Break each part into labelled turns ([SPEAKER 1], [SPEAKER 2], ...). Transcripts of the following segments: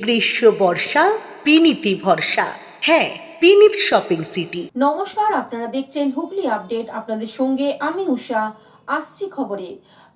[SPEAKER 1] গ্রীষ্ম বর্ষা বিনীতি ভরসা। হ্যাঁ, বিনীত শপিং সিটি।
[SPEAKER 2] নমস্কার, আপনারা দেখছেন হুগলি আপডেট। আপনাদের সঙ্গে আমি উষা। আসছি খবরে।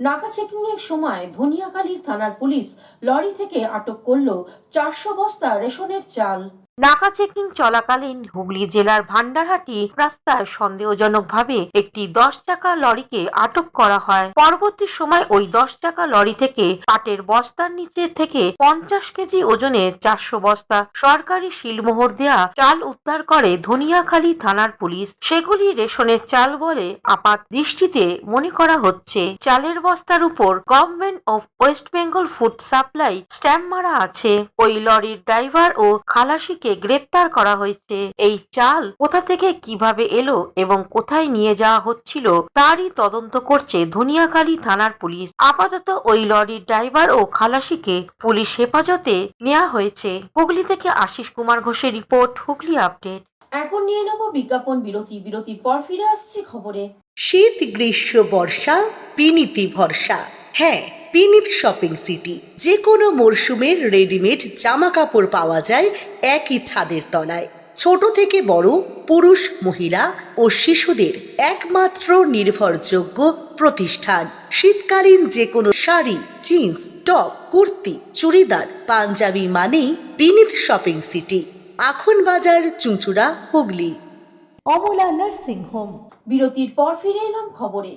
[SPEAKER 2] নাকা চেকিং এর সময় ধনিয়াখালীর থানার পুলিশ লরি থেকে আটক করলো 400 বস্তা রেশনের চাল। নাকা চেকিং চলাকালীন হুগলি জেলার ভান্ডারহাটি রাস্তায় সন্দেহজনকভাবে একটি 10 চাকা লরিকে আটক করা হয়। পরবর্তী সময় ওই 10 চাকা লরি থেকে পাটের বস্তার নিচে থেকে 50 কেজি ওজনে 400 বস্তা সরকারি শিলমোহর দেয়া চাল উদ্ধার করে ধনিয়াখালী থানার পুলিশ। সেগুলি রেশনের চাল বলে আপাত দৃষ্টিতে মনে করা হচ্ছে। চালের বস্তার উপর government of West Bengal food supply stamp মারা আছে। ওই লরির ড্রাইভার ও খালাসিকে গ্রেপ্তার করা হয়েছে। এই চাল কোথা থেকে কিভাবে এলো এবং কোথায় নিয়ে যাওয়া হচ্ছিল তারই তদন্ত করছে ধনিয়াখালী থানার পুলিশ। আপাতত ওই লরির ড্রাইভার ও খালাসিকে পুলিশ হেফাজতে নেওয়া হয়েছে। হুগলি থেকে আশিস কুমার ঘোষের রিপোর্ট, হুগলি আপডেট। এখন নিয়ে নেব বিজ্ঞাপন বিরতি। বিরতির পর ফিরে আসছি খবরে।
[SPEAKER 1] শীত গ্রীষ্ম বর্ষা বিনীতি ভরসা। হ্যাঁ, বিনীত শপিং সিটি। যে কোনো মরশুমের রেডিমেড জামা কাপড় পাওয়া যায় একই ছাদের তলায়। ছোট থেকে বড়, পুরুষ মহিলা ও শিশুদের একমাত্র নির্ভরযোগ্য প্রতিষ্ঠান। শীতকালীন যে কোনো শাড়ি, জিন্স, টপ, কুর্তি, চুড়িদার, পাঞ্জাবি মানেই বিনীত শপিং সিটি। আখন বাজার, চুঁচুড়া, হুগলি।
[SPEAKER 2] Amala nursing home. বিরতির পর ফিরে এলাম খবরে।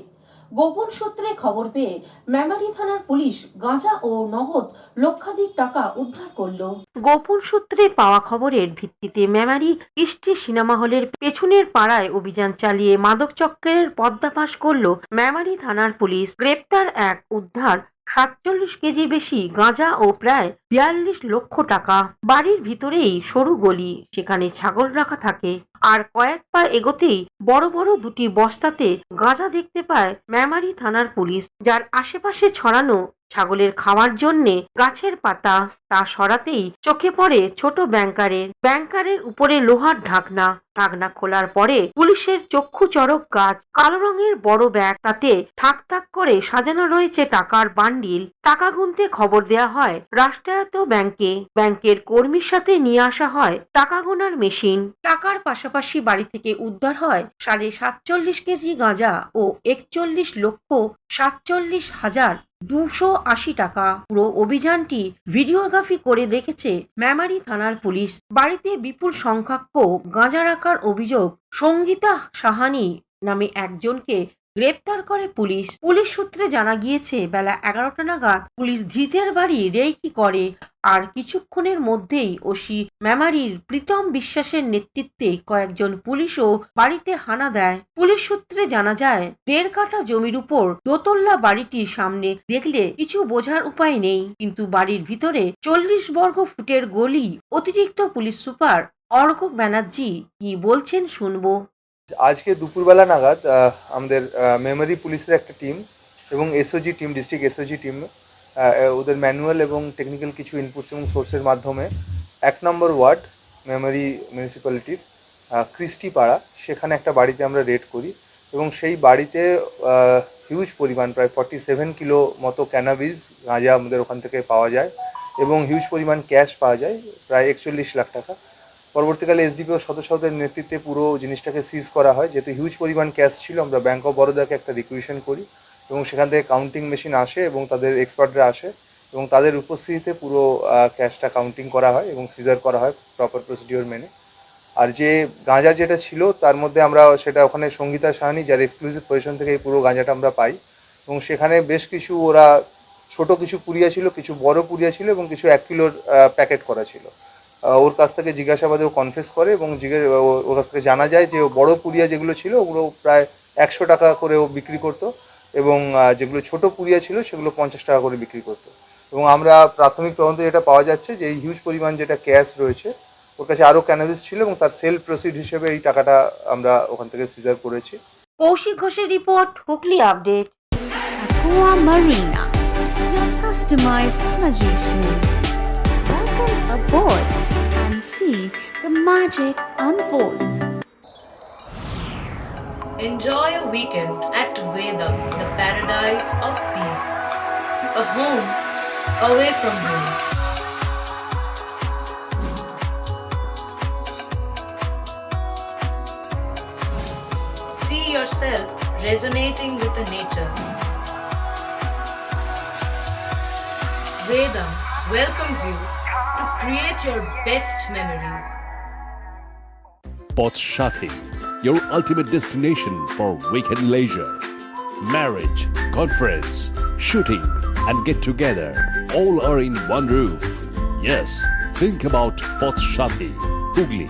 [SPEAKER 2] গোপন সূত্রে খবর পেয়ে মেমারি থানার পুলিশ গাঁজা ও নগদ লক্ষাধিক টাকা উদ্ধার করলো। গোপন সূত্রে পাওয়া খবরের ভিত্তিতে মেমারি ইস্টি সিনেমা হলের পেছনের পাড়ায় অভিযান চালিয়ে মাদক চক্রের পর্দাফাশ করলো মেমারি থানার পুলিশ। গ্রেপ্তার এক, উদ্ধার 47 কেজির বেশি গাঁজা ও প্রায় 42 লক্ষ টাকা। বাড়ির ভিতরেই সরু গলি, সেখানে ছাগল রাখা থাকে। আর কয়েক পা এগোতেই বড় বড় দুটি বস্তাতে গাঁজা দেখতে পায় মেমারি থানার পুলিশ। যার আশেপাশে ছড়ানো ছাগলের খাওয়ার জন্যে গাছের পাতা, তা সরাতেই চোখে পড়ে ছোট ব্যাংকারের উপরে লোহার ঢাকনা খোলার পরে পুলিশের চক্ষু চড়ক গাছ। কালো রঙের বড় ব্যাগ, তাতে থাক থাক করে সাজানো রয়েছে টাকার বান্ডিল। টাকা গুনতে খবর দেয়া হয় রাষ্ট্রায়ত্ত ব্যাংকের কর্মীর সাথে নিয়ে আসা হয় টাকা গোনার মেশিন। টাকার পাশাপাশি বাড়ি থেকে উদ্ধার হয় 47.5 কেজি গাঁজা ও 41,47,280 টাকা। পুরো অভিযানটি ভিডিওগ্রাফি করে রেখেছে মেমারি থানার পুলিশ। বাড়িতে বিপুল সংখ্যক গাঁজা রাখার অভিযোগ সঙ্গীতা সাহানি নামে একজনকে গ্রেপ্তার করে পুলিশ। সূত্রে জানা গিয়েছে, বেলা 11টা নাগাদ পুলিশ ধৃতের বাড়ি রেকি করে। আর কিছুক্ষণের মধ্যেই ওসি মেমারির প্রীতম বিশ্বাসের নেতৃত্বে কয়েকজন পুলিশও বাড়িতে হানা দেয়। পুলিশ সূত্রে জানা যায়, 1.5 কাঠা জমির উপর দোতলা বাড়িটির সামনে দেখলে কিছু বোঝার উপায় নেই, কিন্তু বাড়ির ভিতরে 40 বর্গ ফুটের গলি। অতিরিক্ত পুলিশ সুপার অর্ঘ ব্যানার্জি কি বলছেন শুনবো।
[SPEAKER 3] আজকে দুপুরবেলা নাগাদ আমাদের মেমারি পুলিশের একটা টিম এবং SOG team, district SOG team, ওদের ম্যানুয়াল এবং টেকনিক্যাল কিছু ইনপুটস এবং সোর্সের মাধ্যমে 1 নম্বর ওয়ার্ড মেমারি মিউনিসিপ্যালিটির ক্রিস্টি পাড়া, সেখানে একটা বাড়িতে আমরা রেড করি এবং সেই বাড়িতে হিউজ পরিমাণ প্রায় 47 কিলো মতো ক্যানাবিস গাঁজা আমাদের ওখান থেকে পাওয়া যায় এবং হিউজ পরিমাণ ক্যাশ পাওয়া যায়, প্রায় 41 লাখ টাকা। পরবর্তীকালে এসডিপিও সদস্যদের নেতৃত্বে পুরো জিনিসটাকে সিজ করা হয়। যেহেতু হিউজ পরিমাণ ক্যাশ ছিল, আমরা ব্যাঙ্ক অফ বরোদাকে একটা রিকুইশন করি এবং সেখান থেকে কাউন্টিং মেশিন আসে এবং তাদের এক্সপার্টরা আসে এবং তাদের উপস্থিতিতে পুরো ক্যাশটা কাউন্টিং করা হয় এবং সিজার করা হয় প্রপার প্রসিডিওর মেনে। আর যে গাঁজা যেটা ছিল তার মধ্যে আমরা সেটা ওখানে সঙ্গীতা সাহানি, যার এক্সক্লুসিভ পজিশন থেকে এই পুরো গাঁজাটা আমরা পাই এবং সেখানে বেশ কিছু ওরা ছোট কিছু পুড়িয়া ছিল, কিছু বড় পুড়িয়া ছিল এবং কিছু 1 কিলোর প্যাকেট করা ছিল। ওর কাছ থেকে জিজ্ঞাসাবাদে ও কনফেস করে এবং ওর কাছ থেকে জানা যায় যে বড় পুড়িয়া যেগুলো ছিল ওগুলো প্রায় 100 টাকা করে ও বিক্রি করতো এবং যেগুলো ছোট পুড়িয়া ছিল সেগুলো 50 টাকা করে বিক্রি করতো। এবং আমরা প্রাথমিক তদন্তে যেটা পাওয়া যাচ্ছে যে এই হিউজ পরিমাণ যেটা ক্যাশ রয়েছে, ওর কাছে আরও ক্যানাবিস ছিল এবং তার সেল প্রসিড হিসেবে এই টাকাটা আমরা ওখান থেকে সিজার করেছি।
[SPEAKER 2] কৌশিক ঘোষের report, Hooghly update.
[SPEAKER 4] Aqua Marina, your customized magician. Welcome aboard and see the magic unfold.
[SPEAKER 5] Enjoy a weekend at Vedam, the paradise of peace. A home away from home. yourself resonating with the nature. Vedam welcomes you to create your best memories.
[SPEAKER 6] Potshati, your ultimate destination for weekend leisure. Marriage, conference, shooting, and get together all are in one roof. Yes, think about Potshati, Hooghly.